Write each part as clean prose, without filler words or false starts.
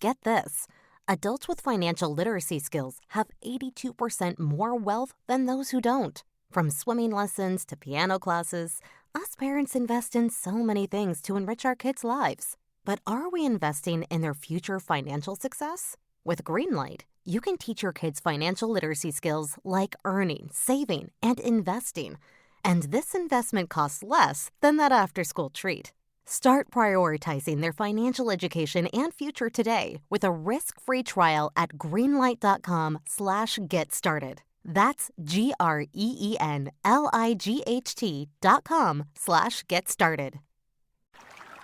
Get this. Adults with financial literacy skills have 82% more wealth than those who don't. From swimming lessons to piano classes, us parents invest in so many things to enrich our kids' lives. But are we investing in their future financial success? With Greenlight, you can teach your kids financial literacy skills like earning, saving, and investing. And this investment costs less than that after-school treat. Start prioritizing their financial education and future today with a risk-free trial at greenlight.com/get-started. That's greenlight.com/get-started.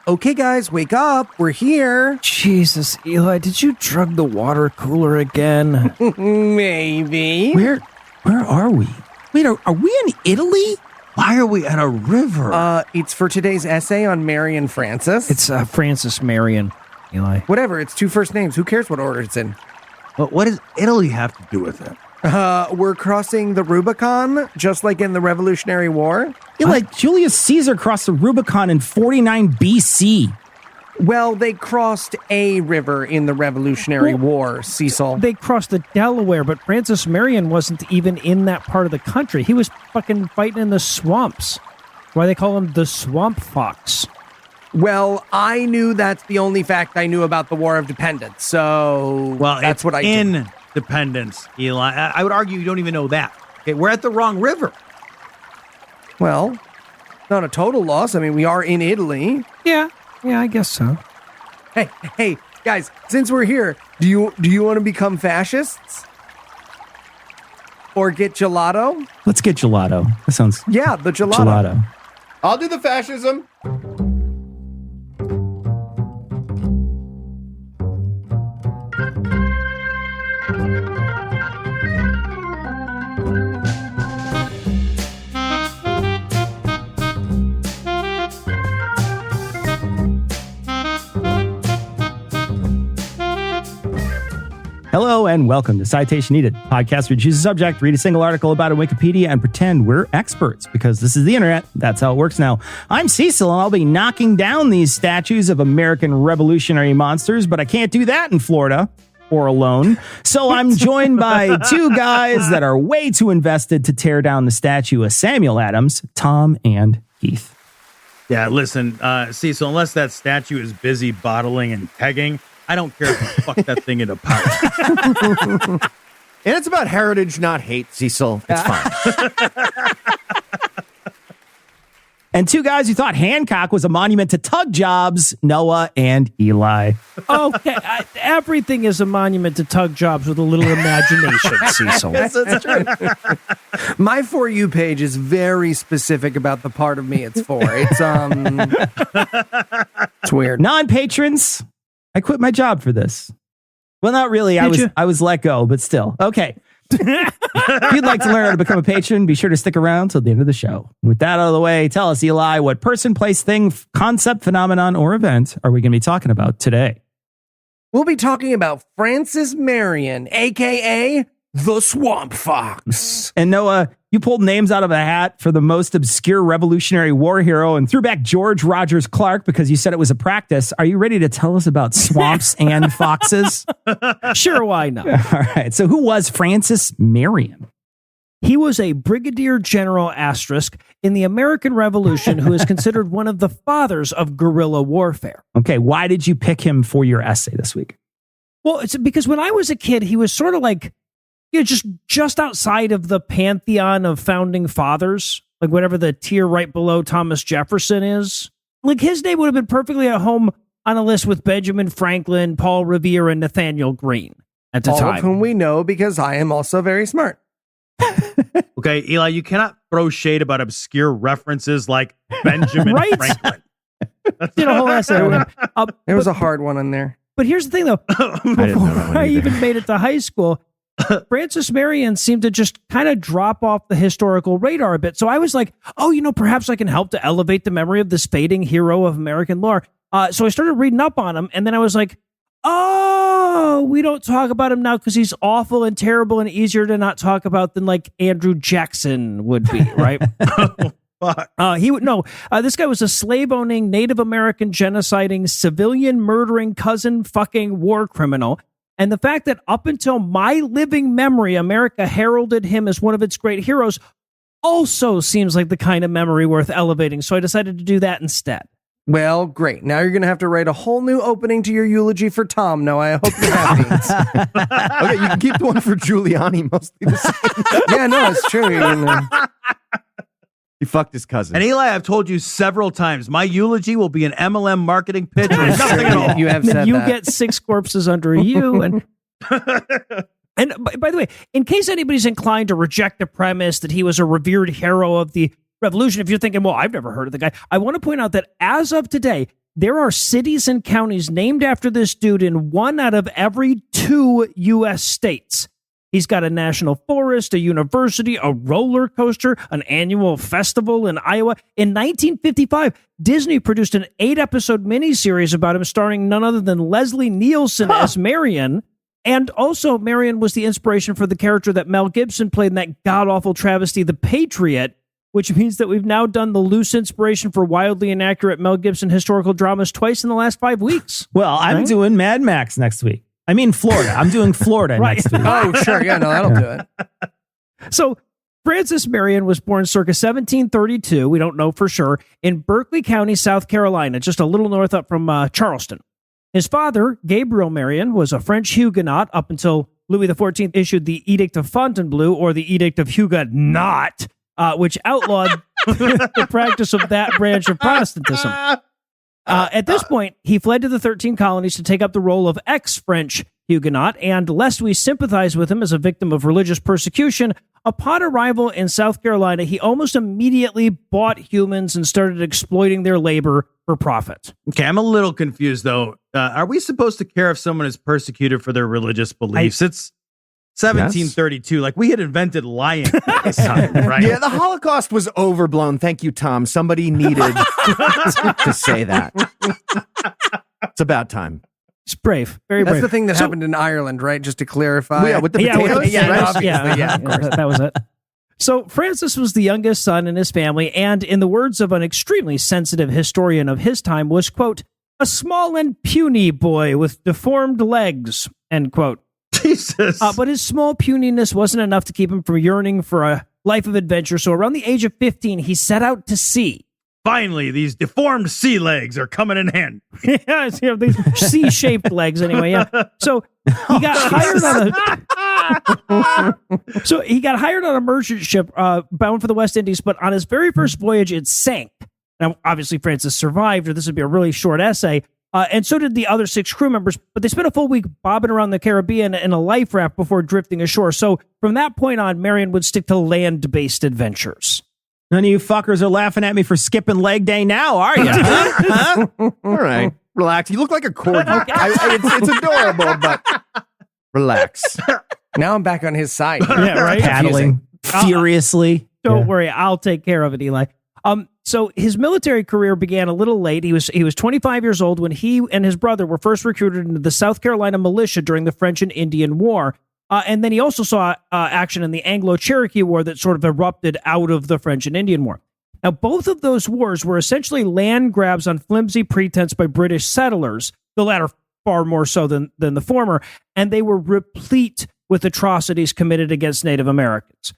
Okay, guys, wake up. We're here. Jesus, Eli, did you drug the water cooler again? Maybe. Where are we? Wait, are we in Italy? Why are we at a river? It's for today's essay on Marion Francis. It's Francis Marion, Eli. Whatever, it's two first names. Who cares what order it's in? But what does Italy have to do with it? We're crossing the Rubicon, just like in the Revolutionary War. Eli, Julius Caesar crossed the Rubicon in 49 BC. Well, they crossed a river in the Revolutionary War, Cecil. They crossed the Delaware, but Francis Marion wasn't even in that part of the country. He was fucking fighting in the swamps. Why they call him the Swamp Fox. Well, I knew that's the only fact I knew about the War of Dependence, so that's what I did. Independence, Eli. I would argue you don't even know that. Okay, we're at the wrong river. Well, not a total loss. I mean, we are in Italy. Yeah, I guess so. Hey, guys, since we're here, do you want to become fascists? Or get gelato? Let's get gelato. That sounds... Yeah, the gelato. I'll do the fascism. Hello and welcome to Citation Needed, podcast where you choose a subject, read a single article about it on Wikipedia, and pretend we're experts because this is the internet. That's how it works now. I'm Cecil, and I'll be knocking down these statues of American revolutionary monsters, but I can't do that in Florida or alone. So I'm joined by two guys that are way too invested to tear down the statue of Samuel Adams, Tom and Heath. Yeah, listen, Cecil, unless that statue is busy bottling and pegging, I don't care if you fuck that thing into powder. And it's about heritage, not hate, Cecil. It's fine. And two guys who thought Hancock was a monument to tug jobs, Noah and Eli. Okay, everything is a monument to tug jobs with a little imagination, Cecil. Yes, that's true. My For You page is very specific about the part of me it's for. It's weird. Non-patrons, I quit my job for this. Well, not really. I was let go, but still. Okay. If you'd like to learn how to become a patron, be sure to stick around till the end of the show. With that out of the way, tell us, Eli, what person, place, thing, concept, phenomenon, or event are we going to be talking about today? We'll be talking about Francis Marion, a.k.a. the Swamp Fox. And Noah, you pulled names out of a hat for the most obscure Revolutionary War hero and threw back George Rogers Clark because you said it was a practice. Are you ready to tell us about swamps and foxes? Sure, why not? All right. So who was Francis Marion? He was a brigadier general asterisk in the American Revolution who is considered one of the fathers of guerrilla warfare. Okay. Why did you pick him for your essay this week? Well, it's because when I was a kid, he was sort of like, just outside of the pantheon of founding fathers, like whatever the tier right below Thomas Jefferson is. Like his name would have been perfectly at home on a list with Benjamin Franklin, Paul Revere, and Nathaniel Greene at the time. All of whom we know because I am also very smart. Okay, Eli, you cannot throw shade about obscure references like Benjamin Franklin. Did a whole essay on him. There was a hard one in there. But here's the thing, though. Before I even made it to high school, Francis Marion seemed to just kind of drop off the historical radar a bit. So I was like, perhaps I can help to elevate the memory of this fading hero of American lore. So I started reading up on him, and then I was like, we don't talk about him now because he's awful and terrible and easier to not talk about than like Andrew Jackson would be, right? fuck? This guy was a slave-owning, Native American genociding, civilian murdering, cousin fucking war criminal. And the fact that up until my living memory, America heralded him as one of its great heroes also seems like the kind of memory worth elevating. So I decided to do that instead. Well, great. Now you're going to have to write a whole new opening to your eulogy for Tom. No, I hope you're happy. Okay, you can keep the one for Giuliani mostly the same. Yeah, no, it's true. He fucked his cousin. And Eli, I've told you several times, my eulogy will be an MLM marketing pitch or nothing at all. You have said you that. get 6 corpses under you. And by the way, in case anybody's inclined to reject the premise that he was a revered hero of the revolution, if you're thinking, well, I've never heard of the guy, I want to point out that as of today, there are cities and counties named after this dude in 1 out of every 2 U.S. states. He's got a national forest, a university, a roller coaster, an annual festival in Iowa. In 1955, Disney produced an 8-episode miniseries about him starring none other than Leslie Nielsen as Marion. And also, Marion was the inspiration for the character that Mel Gibson played in that god-awful travesty, The Patriot, which means that we've now done the loose inspiration for wildly inaccurate Mel Gibson historical dramas twice in the last 5 weeks. Well, I'm doing Mad Max next week. I mean, Florida. I'm doing Florida next week. Oh, sure. Yeah, no, that'll do it. So Francis Marion was born circa 1732, we don't know for sure, in Berkeley County, South Carolina, just a little north up from Charleston. His father, Gabriel Marion, was a French Huguenot up until Louis XIV issued the Edict of Fontainebleau, or the Edict of Huguenot, which outlawed the practice of that branch of Protestantism. At this point, he fled to the 13 colonies to take up the role of ex-French Huguenot, and lest we sympathize with him as a victim of religious persecution, upon arrival in South Carolina, he almost immediately bought humans and started exploiting their labor for profit. Okay, I'm a little confused, though. Are we supposed to care if someone is persecuted for their religious beliefs? It's 1732. Like, we had invented lying at this time, right? Yeah, the Holocaust was overblown. Thank you, Tom. Somebody needed to say that. It's about time. It's brave. Very brave. That's the thing that happened in Ireland, right? Just to clarify. Well, yeah, with the potatoes? That was it. So Francis was the youngest son in his family, and in the words of an extremely sensitive historian of his time, was, quote, a small and puny boy with deformed legs, end quote. Jesus. But his small puniness wasn't enough to keep him from yearning for a life of adventure. So around the age of 15, he set out to sea. Finally, these deformed sea legs are coming in handy. Yeah, these C-shaped legs anyway. Yeah. So he got hired on a merchant ship bound for the West Indies, but on his very first voyage, it sank. Now, obviously, Francis survived, or this would be a really short essay. And so did the other 6 crew members, but they spent a full week bobbing around the Caribbean in a life raft before drifting ashore. So from that point on, Marion would stick to land-based adventures. None of you fuckers are laughing at me for skipping leg day now, are you? Huh? All right. Relax. You look like a corgi. It's adorable, but relax. Now I'm back on his side. Yeah, right? Paddling furiously. Don't worry, I'll take care of it, Eli. So his military career began a little late. He was 25 years old when he and his brother were first recruited into the South Carolina militia during the French and Indian War. And then he also saw action in the Anglo-Cherokee War that sort of erupted out of the French and Indian War. Now, both of those wars were essentially land grabs on flimsy pretense by British settlers, the latter far more so than the former, and they were replete with atrocities committed against Native Americans.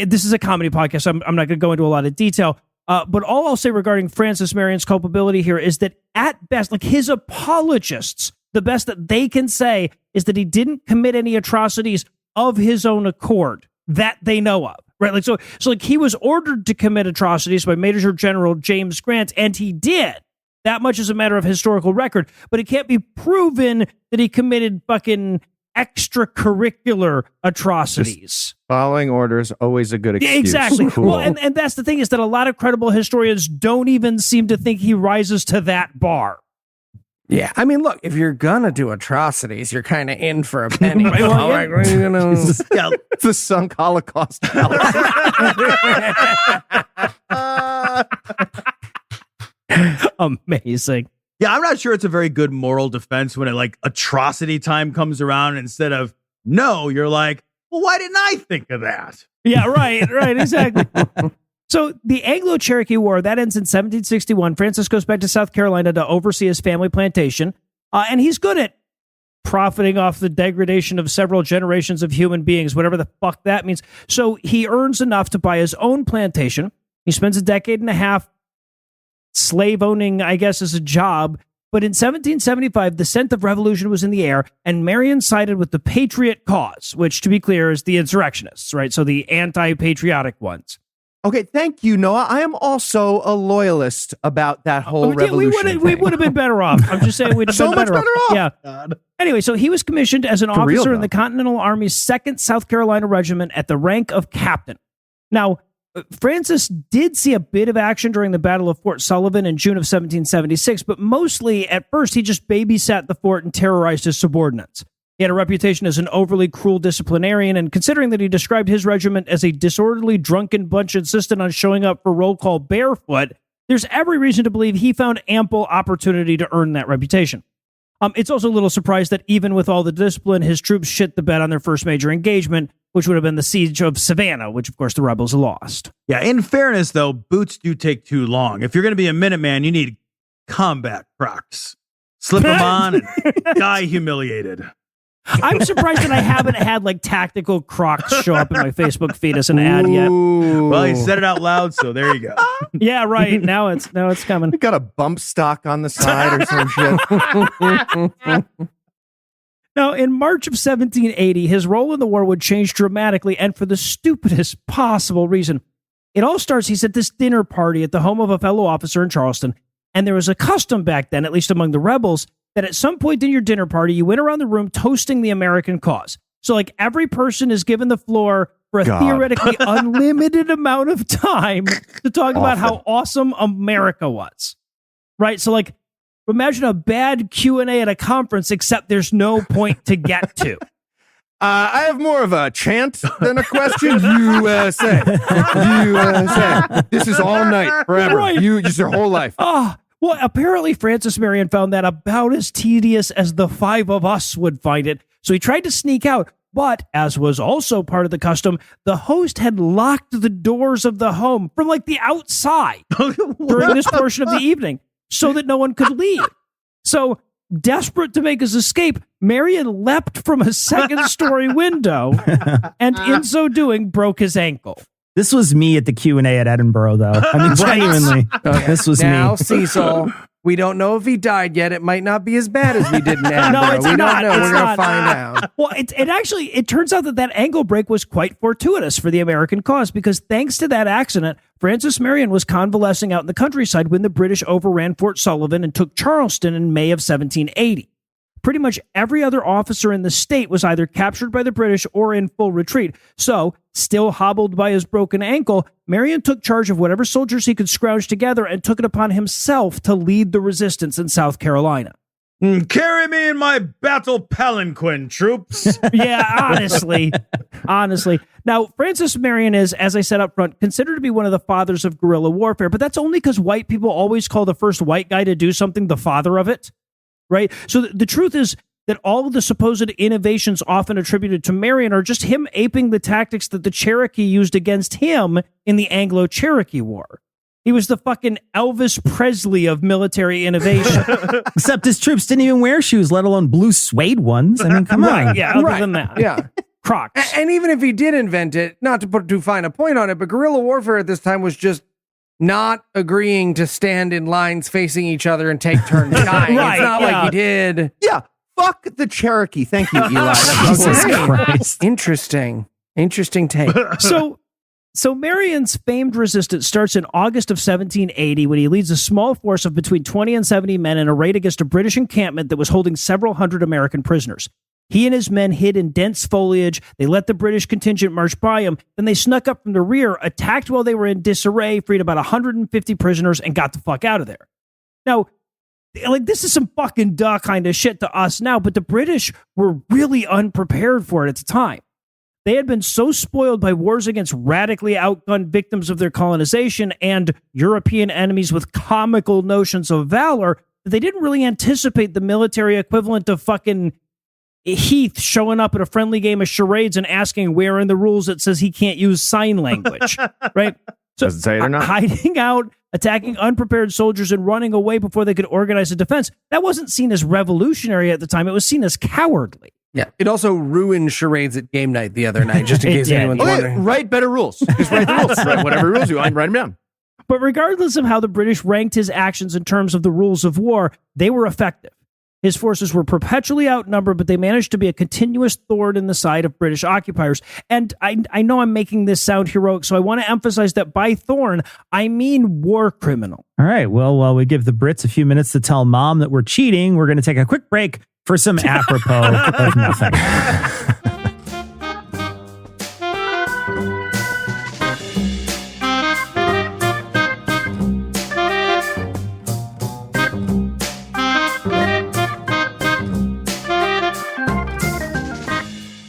This is a comedy podcast, so I'm not going to go into a lot of detail, but all I'll say regarding Francis Marion's culpability here is that at best, like his apologists, the best that they can say is that he didn't commit any atrocities of his own accord that they know of, right? Like, so like he was ordered to commit atrocities by Major General James Grant, and he did. That much is a matter of historical record, but it can't be proven that he committed fucking extracurricular atrocities. Following orders, always a good excuse. Yeah, exactly. Cool. Well, and that's the thing is that a lot of credible historians don't even seem to think he rises to that bar. Yeah, I mean, look, if you're gonna do atrocities, you're kind of in for a penny. Right, well, All right, what are you gonna... It's the sunk Holocaust. Amazing. Yeah, I'm not sure it's a very good moral defense when like atrocity time comes around. Instead of no, you're like, well, why didn't I think of that? Yeah, right, exactly. So the Anglo-Cherokee War, that ends in 1761. Francis goes back to South Carolina to oversee his family plantation. And he's good at profiting off the degradation of several generations of human beings, whatever the fuck that means. So he earns enough to buy his own plantation. He spends a decade and a half slave owning, I guess, as a job. But in 1775, the scent of revolution was in the air, and Marion sided with the patriot cause, which, to be clear, is the insurrectionists, right? So the anti-patriotic ones. Okay, thank you, Noah. I am also a loyalist about that whole revolution. We would have been better off. I'm just saying we'd have so been much better off. Yeah. God. Anyway, so he was commissioned as an For real, officer in though. the Continental Army's 2nd South Carolina Regiment at the rank of captain. Now, Francis did see a bit of action during the Battle of Fort Sullivan in June of 1776, but mostly at first he just babysat the fort and terrorized his subordinates. He had a reputation as an overly cruel disciplinarian, and considering that he described his regiment as a disorderly, drunken bunch insistent on showing up for roll call barefoot, there's every reason to believe he found ample opportunity to earn that reputation. It's also a little surprised that even with all the discipline, his troops shit the bed on their first major engagement, which would have been the siege of Savannah, which, of course, the rebels lost. Yeah, in fairness, though, boots do take too long. If you're going to be a Minuteman, you need combat Crocs. Slip them on and die humiliated. I'm surprised that I haven't had like tactical Crocs show up in my Facebook feed as an ad yet. Well, he said it out loud, so there you go. Yeah, right. Now it's coming. You got a bump stock on the side or some shit. Now, in March of 1780, his role in the war would change dramatically, and for the stupidest possible reason. It all starts, he's at this dinner party at the home of a fellow officer in Charleston, and there was a custom back then, at least among the rebels, that at some point in your dinner party, you went around the room toasting the American cause. So, like, every person is given the floor for a theoretically unlimited amount of time to talk about how awesome America was. Right? So, like, imagine a bad Q&A at a conference, except there's no point to get to. I have more of a chant than a question. USA. USA. This is all night, forever. Right. Just your whole life. Well, apparently Francis Marion found that about as tedious as the five of us would find it. So he tried to sneak out, but as was also part of the custom, the host had locked the doors of the home from like the outside during this portion of the evening so that no one could leave. So desperate to make his escape, Marion leapt from a second-story window and in so doing broke his ankle. This was me at the Q&A at Edinburgh, though. I mean, genuinely, this was Now, me. Cecil, we don't know if he died yet. It might not be as bad as we did in Edinburgh. No, it's we not. don't know. It's We're going not. to find out. Well, it turns out that ankle break was quite fortuitous for the American cause, because thanks to that accident, Francis Marion was convalescing out in the countryside when the British overran Fort Sullivan and took Charleston in May of 1780. Pretty much every other officer in the state was either captured by the British or in full retreat. So, still hobbled by his broken ankle, Marion took charge of whatever soldiers he could scrounge together and took it upon himself to lead the resistance in South Carolina. Carry me in my battle palanquin, troops. Yeah, honestly. Now, Francis Marion is, as I said up front, considered to be one of the fathers of guerrilla warfare, but that's only because white people always call the first white guy to do something the father of it. Right? So the truth is that all of the supposed innovations often attributed to Marion are just him aping the tactics that the Cherokee used against him in the Anglo-Cherokee War. He was the fucking Elvis Presley of military innovation. Except his troops didn't even wear shoes, let alone blue suede ones. I mean, come on. Yeah, other than that. Yeah. Crocs. And even if he did invent it, not to put too fine a point on it, but guerrilla warfare at this time was just not agreeing to stand in lines facing each other and take turns shying. Right, It's not yeah. like he did. Yeah. Fuck the Cherokee. Thank you, Eli. Jesus Christ. Interesting take. So Marion's famed resistance starts in August of 1780 when he leads a small force of between 20 and 70 men in a raid against a British encampment that was holding several hundred American prisoners. He and his men hid in dense foliage. They let the British contingent march by him. Then they snuck up from the rear, attacked while they were in disarray, freed about 150 prisoners, and got the fuck out of there. Now, like, this is some fucking duh kind of shit to us now, but the British were really unprepared for it at the time. They had been so spoiled by wars against radically outgunned victims of their colonization and European enemies with comical notions of valor that they didn't really anticipate the military equivalent of fucking Heath showing up at a friendly game of charades and asking where in the rules it says he can't use sign language, right? So Doesn't say it or not. Hiding out, attacking unprepared soldiers, and running away before they could organize a defense, that wasn't seen as revolutionary at the time. It was seen as cowardly. Yeah. It also ruined charades at game night the other night, just in case anyone's wondering. Write better rules. Just write the rules. Write whatever rules you want, write them down. But regardless of how the British ranked his actions in terms of the rules of war, they were effective. His forces were perpetually outnumbered, but they managed to be a continuous thorn in the side of British occupiers. And I know I'm making this sound heroic, so I want to emphasize that by thorn, I mean war criminal. All right. Well, while we give the Brits a few minutes to tell Mom that we're cheating, we're going to take a quick break for some apropos of nothing.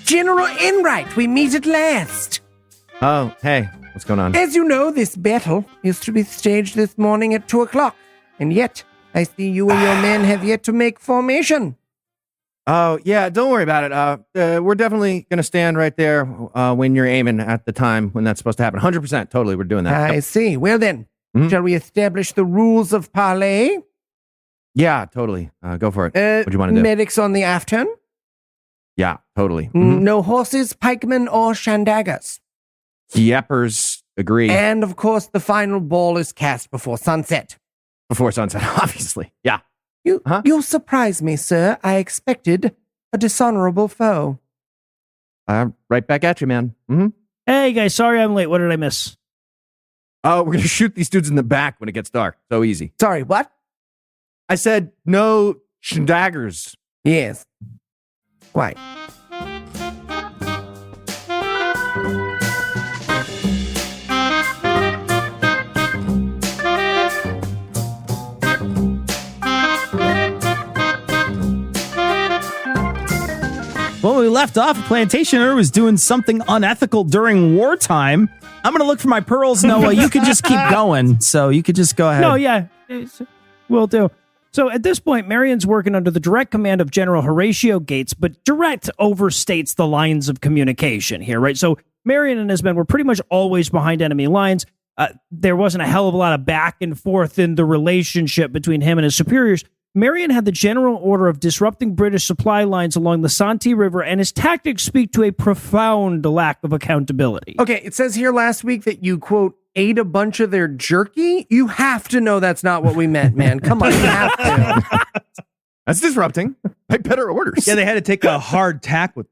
General Enright, we meet at last. Oh, hey, what's going on? As you know, this battle is to be staged this morning at 2 o'clock. And yet, I see you and your men have yet to make formation. Oh, yeah, don't worry about it. We're definitely going to stand right there when you're aiming at the time when that's supposed to happen. 100%, totally, we're doing that. I see. Well then, Mhm. shall we establish the rules of parley? Yeah, totally. Go for it. What do you want to do? Medics on the aft turn? Yeah, totally. No horses, pikemen, or shandaggers. Yeppers agree. And of course, the final ball is cast before sunset. Before sunset, obviously. Yeah. You surprise me, sir. I expected a dishonorable foe. Right back at you, man. Mm-hmm. Hey, guys, sorry I'm late. What did I miss? Oh, we're going to shoot these dudes in the back when it gets dark. So easy. Sorry, what? I said no daggers. Yes. Quite. When we left off, a plantation owner was doing something unethical during wartime. I'm going to look for my pearls, Noah. You could just keep going. So you could just go ahead. No, yeah, will do. So at this point, Marion's working under the direct command of General Horatio Gates, but direct overstates the lines of communication here, right? So Marion and his men were pretty much always behind enemy lines. There wasn't a hell of a lot of back and forth in the relationship between him and his superiors. Marion had the general order of disrupting British supply lines along the Santee River, and his tactics speak to a profound lack of accountability. Okay, it says here last week that you, quote, ate a bunch of their jerky. You have to know that's not what we meant, man. Come on, you have to. That's disrupting. Write better orders. Yeah, they had to take a hard tack with.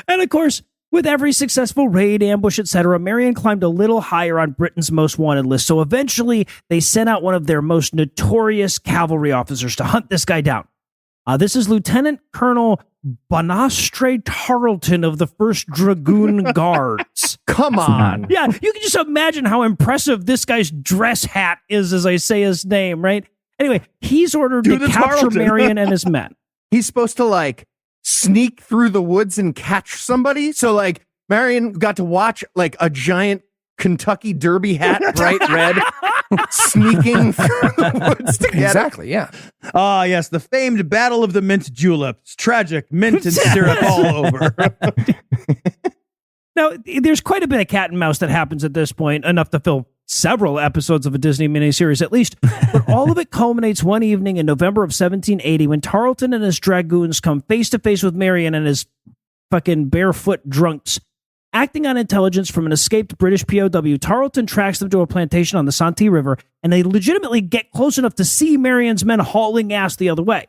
And of course, with every successful raid, ambush, etc., Marion climbed a little higher on Britain's most wanted list. So eventually, they sent out one of their most notorious cavalry officers to hunt this guy down. This is Lieutenant Colonel Bonastre Tarleton of the 1st Dragoon Guards. Come on. Yeah, you can just imagine how impressive this guy's dress hat is as I say his name, right? Anyway, he's ordered to capture Tarleton. Marion and his men. He's supposed to sneak through the woods and catch somebody. So Marion got to watch a giant Kentucky Derby hat, bright red, sneaking through the woods to get Exactly, yeah. Ah, yes, the famed Battle of the Mint Juleps. Tragic, mint and syrup all over. Now, there's quite a bit of cat and mouse that happens at this point, enough to fill several episodes of a Disney miniseries at least, but all of it culminates one evening in November of 1780 when Tarleton and his dragoons come face to face with Marion and his fucking barefoot drunks. Acting on intelligence from an escaped British POW, Tarleton tracks them to a plantation on the Santee River, and they legitimately get close enough to see Marion's men hauling ass the other way.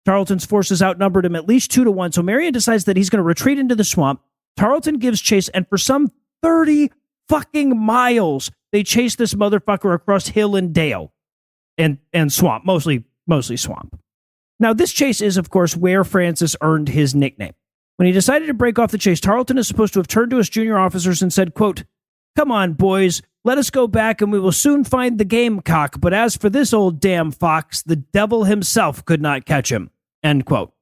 Tarleton's forces outnumbered him at least 2-1, so Marion decides that he's going to retreat into the swamp. Tarleton gives chase, and for some 30 fucking miles, they chase this motherfucker across hill and dale and swamp, mostly swamp. Now, this chase is, of course, where Francis earned his nickname. When he decided to break off the chase, Tarleton is supposed to have turned to his junior officers and said, quote, "Come on, boys, let us go back and we will soon find the gamecock. But as for this old damn fox, the devil himself could not catch him," end quote.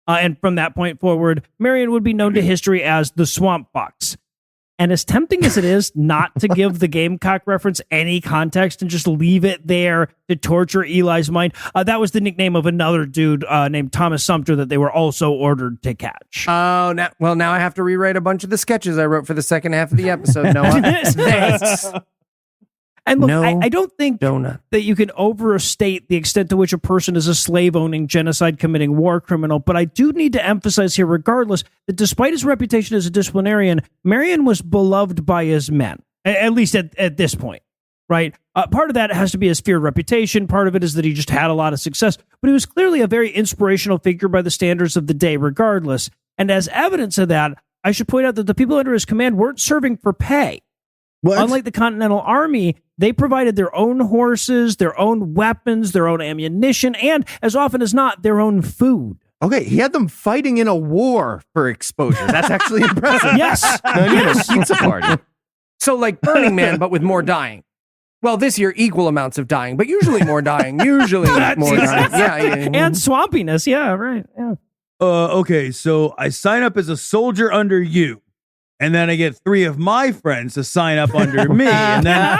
And from that point forward, Marion would be known to history as the Swamp Fox. And as tempting as it is not to give the Gamecock reference any context and just leave it there to torture Eli's mind, that was the nickname of another dude named Thomas Sumter that they were also ordered to catch. Oh, now I have to rewrite a bunch of the sketches I wrote for the second half of the episode, Noah. Thanks. And look, No I don't think donut. that you can overstate the extent to which a person is a slave-owning, genocide-committing war criminal, but I do need to emphasize here, regardless, that despite his reputation as a disciplinarian, Marion was beloved by his men, at least at this point, right? Part of that has to be his feared reputation. Part of it is that he just had a lot of success, but he was clearly a very inspirational figure by the standards of the day, regardless. And as evidence of that, I should point out that the people under his command weren't serving for pay. What? Unlike the Continental Army, they provided their own horses, their own weapons, their own ammunition, and, as often as not, their own food. Okay, he had them fighting in a war for exposure. That's actually impressive. Yes. Yes. Pizza party. So like Burning Man, but with more dying. Well, this year, equal amounts of dying, but usually more dying. Usually more dying. Yeah. And swampiness. Yeah, right. Yeah. Okay, so I sign up as a soldier under you, and then I get 3 of my friends to sign up under me, and then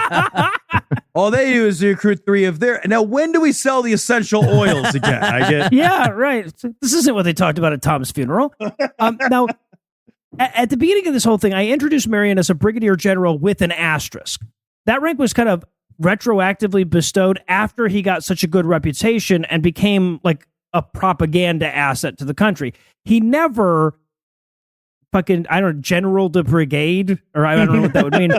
all they do is recruit 3 of their. Now, when do we sell the essential oils again? I get. Yeah, right. This isn't what they talked about at Tom's funeral. Now, at the beginning of this whole thing, I introduced Marion as a brigadier general with an asterisk. That rank was kind of retroactively bestowed after he got such a good reputation and became like a propaganda asset to the country. He never fucking, I don't know, general de brigade, or I don't know what that would mean.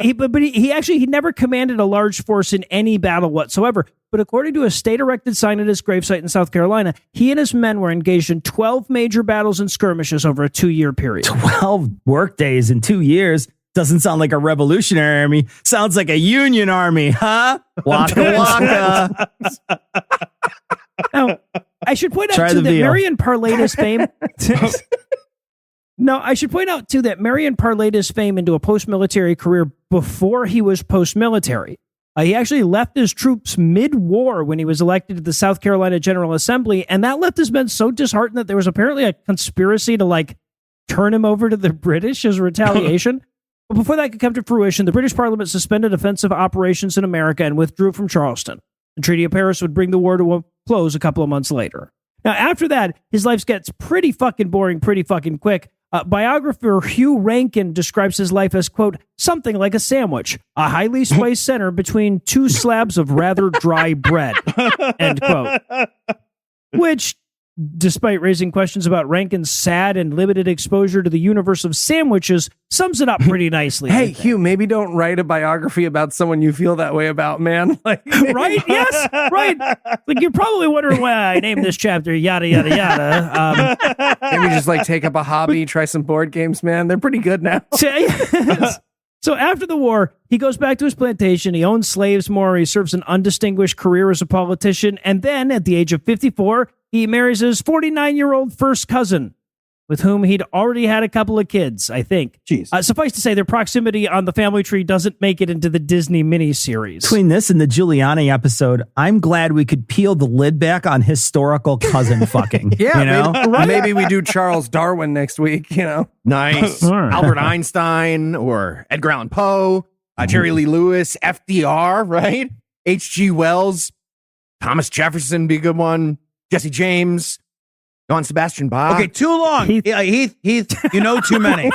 He never commanded a large force in any battle whatsoever. But according to a state-erected sign at his gravesite in South Carolina, he and his men were engaged in 12 major battles and skirmishes over a 2-year period. 12 work days in 2 years. Doesn't sound like a revolutionary army. Sounds like a Union army, huh? Waka waka. Now, I should point out, Try too, the that veal. Marion parlayed his fame. No, I should point out, too, that Marion parlayed his fame into a post-military career before he was post-military. He actually left his troops mid-war when he was elected to the South Carolina General Assembly, and that left his men so disheartened that there was apparently a conspiracy to, like, turn him over to the British as retaliation. But before that could come to fruition, the British Parliament suspended offensive operations in America and withdrew from Charleston. The Treaty of Paris would bring the war to a close a couple of months later. Now, after that, his life gets pretty fucking boring pretty fucking quick. Biographer Hugh Rankin describes his life as, quote, something like a sandwich, a highly spiced center between 2 slabs of rather dry bread, end quote. Which, despite raising questions about Rankin's sad and limited exposure to the universe of sandwiches, sums it up pretty nicely. Hey, Hugh, maybe don't write a biography about someone you feel that way about, man. Like, Right? Yes, right. Like, you're probably wondering why I named this chapter yada, yada, yada. maybe just like take up a hobby, try some board games, man. They're pretty good now. So after the war, he goes back to his plantation. He owns slaves more. He serves an undistinguished career as a politician. And then at the age of 54, he marries his 49-year-old first cousin, with whom he'd already had a couple of kids, I think. Jeez. Suffice to say, their proximity on the family tree doesn't make it into the Disney miniseries. Between this and the Giuliani episode, I'm glad we could peel the lid back on historical cousin fucking. Yeah, you know? maybe we do Charles Darwin next week, you know. Nice. All right. Albert Einstein or Edgar Allan Poe, Jerry Lee Lewis, FDR, right? H.G. Wells, Thomas Jefferson be a good one. Jesse James, Johann Sebastian Bach. Okay, too long. Heath. Heath, you know too many.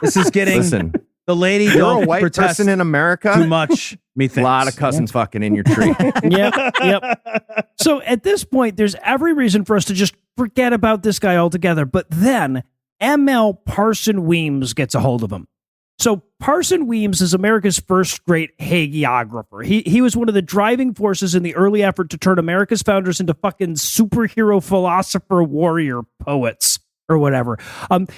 This is getting Listen, the lady. you're Don't a white protest person in America. too much. Methinks. A lot of cousins fucking in your tree. Yep. So at this point, there's every reason for us to just forget about this guy altogether. But then M.L. Parson Weems gets a hold of him. So Parson Weems is America's first great hagiographer. He was one of the driving forces in the early effort to turn America's founders into fucking superhero philosopher warrior poets or whatever.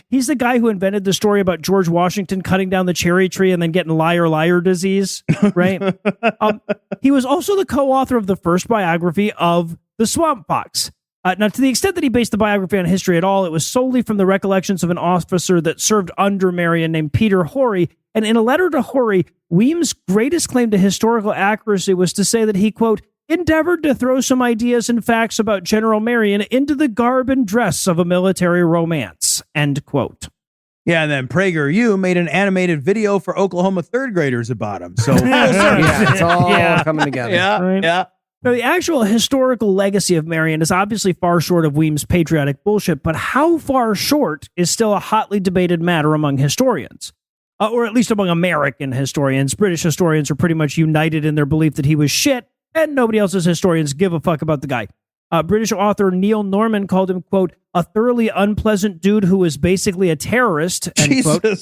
He's the guy who invented the story about George Washington cutting down the cherry tree and then getting liar disease, right? He was also the co-author of the first biography of the Swamp Fox. Now, to the extent that he based the biography on history at all, it was solely from the recollections of an officer that served under Marion named Peter Horry. And in a letter to Horry, Weems' greatest claim to historical accuracy was to say that he, quote, endeavored to throw some ideas and facts about General Marion into the garb and dress of a military romance, end quote. Yeah, and then PragerU made an animated video for Oklahoma third graders about him. So Yeah, it's all coming together. Right. yeah. Now, the actual historical legacy of Marion is obviously far short of Weems' patriotic bullshit, but how far short is still a hotly debated matter among historians. Or at least among American historians. British historians are pretty much united in their belief that he was shit, and nobody else's historians give a fuck about the guy. British author Neil Norman called him, quote, a thoroughly unpleasant dude who was basically a terrorist, end Jesus. quote.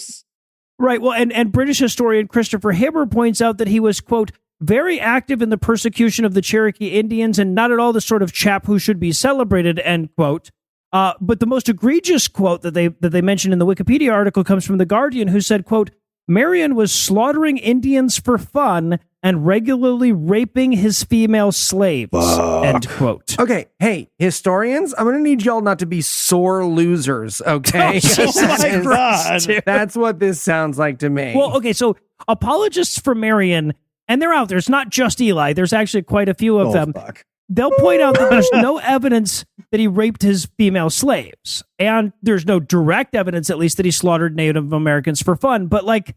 Right, well, and British historian Christopher Hibber points out that he was, quote, very active in the persecution of the Cherokee Indians and not at all the sort of chap who should be celebrated, end quote. But the most egregious quote that they mentioned in the Wikipedia article comes from The Guardian, who said, quote, Marion was slaughtering Indians for fun and regularly raping his female slaves, end quote. Okay, hey, historians, I'm going to need y'all not to be sore losers, okay? Oh my God. That's what this sounds like to me. Well, okay, so apologists for Marion, and they're out there. It's not just Eli. There's actually quite a few of them. Fuck. They'll point out that there's no evidence that he raped his female slaves. And there's no direct evidence, at least, that he slaughtered Native Americans for fun. But, like,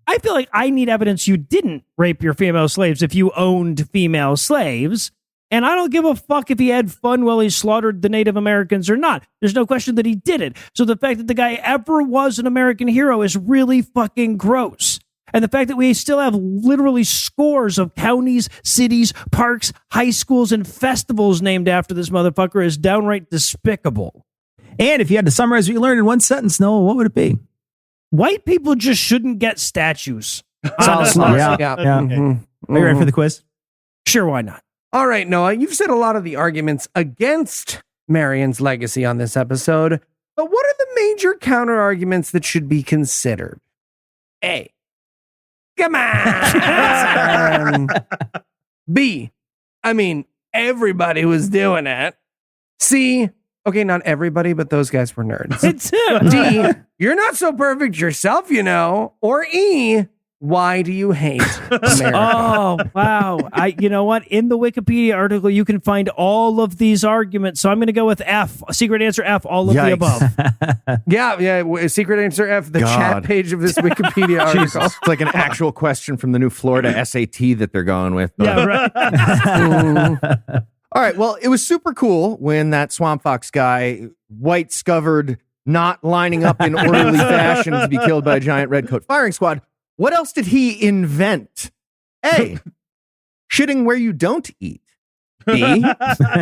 I feel like I need evidence you didn't rape your female slaves if you owned female slaves. And I don't give a fuck if he had fun while he slaughtered the Native Americans or not. There's no question that he did it. So the fact that the guy ever was an American hero is really fucking gross. And the fact that we still have literally scores of counties, cities, parks, high schools, and festivals named after this motherfucker is downright despicable. And if you had to summarize what you learned in one sentence, Noah, what would it be? White people just shouldn't get statues. Honestly, yeah. Yeah. Are you ready for the quiz? Sure, why not? All right, Noah, you've said a lot of the arguments against Marion's legacy on this episode, but what are the major counter arguments that should be considered? A. Come on. B. I mean, everybody was doing it. C. Okay, not everybody, but those guys were nerds. D. You're not so perfect yourself, you know. Or E. Why do you hate America? Oh, wow. You know what? In the Wikipedia article, you can find all of these arguments. So I'm going to go with F. Secret answer F, all of the above. Yeah. Secret answer F, the God. chat page of this Wikipedia article. Jesus. It's like an actual question from the new Florida SAT that they're going with. Yeah, right. All right. Well, it was super cool when that Swamp Fox guy, white scovered, not lining up in orderly fashion to be killed by a giant redcoat firing squad. What else did he invent? A. Shitting where you don't eat. B.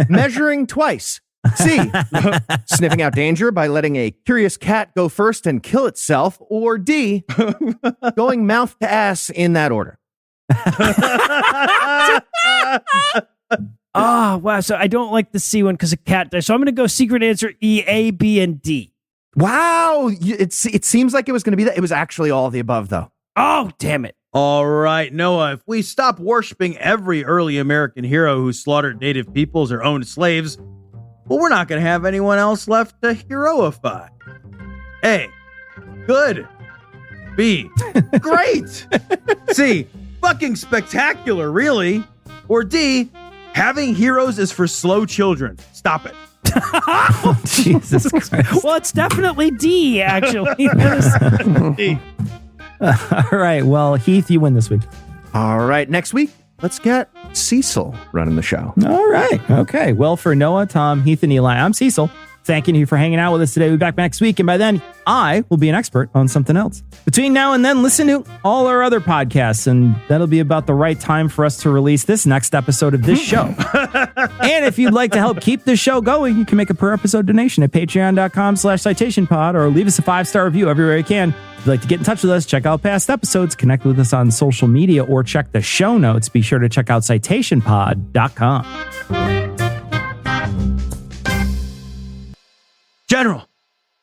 Measuring twice. C. Sniffing out danger by letting a curious cat go first and kill itself. Or D. Going mouth to ass in that order. Oh, wow. So I don't like the C one because a cat died. So I'm going to go secret answer E, A, B, and D. Wow. It seems like it was going to be that. It was actually all of the above, though. Oh, damn it. All right, Noah, if we stop worshiping every early American hero who slaughtered native peoples or owned slaves, well, we're not going to have anyone else left to heroify. A. Good. B. Great. C. Fucking spectacular, really. Or D. Having heroes is for slow children. Stop it. Jesus Christ. Well, it's definitely D, actually. D. All right. Well, Heath, you win this week. All right. Next week, let's get Cecil running the show. All right. Okay. Well, for Noah, Tom, Heath, and Eli, I'm Cecil. Thanking you for hanging out with us today. We'll be back next week. And by then, I will be an expert on something else. Between now and then, listen to all our other podcasts, and that'll be about the right time for us to release this next episode of this show. And if you'd like to help keep this show going, you can make a per episode donation at patreon.com/citationpod or leave us a 5-star review everywhere you can. If you'd like to get in touch with us, check out past episodes, connect with us on social media, or check the show notes. Be sure to check out citationpod.com.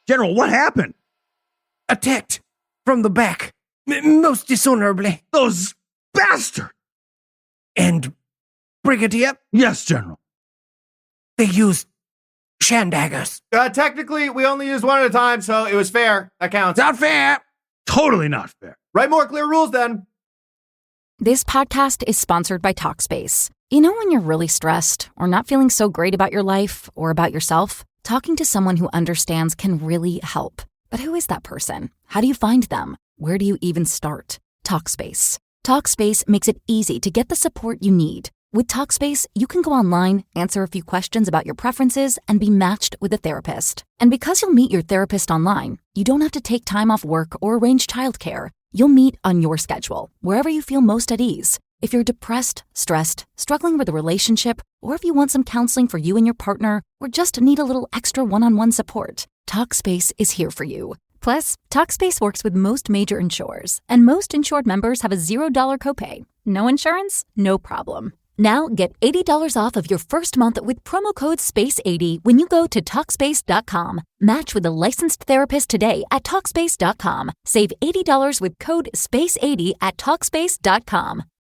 General, what happened? Attacked from the back, most dishonorably. Those bastards! And Brigadier, Yes, General. they used shandaggers. Technically, we only used one at a time, so it was fair. That counts. Not fair. Totally not fair. Write more clear rules then. This podcast is sponsored by Talkspace. You know when you're really stressed or not feeling so great about your life or about yourself? Talking to someone who understands can really help. But who is that person? How do you find them? Where do you even start? Talkspace. Talkspace makes it easy to get the support you need. With Talkspace, you can go online, answer a few questions about your preferences, and be matched with a therapist. And because you'll meet your therapist online, you don't have to take time off work or arrange childcare. You'll meet on your schedule, wherever you feel most at ease. If you're depressed, stressed, struggling with a relationship, or if you want some counseling for you and your partner, or just need a little extra one-on-one support, Talkspace is here for you. Plus, Talkspace works with most major insurers, and most insured members have a $0 copay. No insurance? No problem. Now get $80 off of your first month with promo code SPACE80 when you go to Talkspace.com. Match with a licensed therapist today at Talkspace.com. Save $80 with code SPACE80 at Talkspace.com.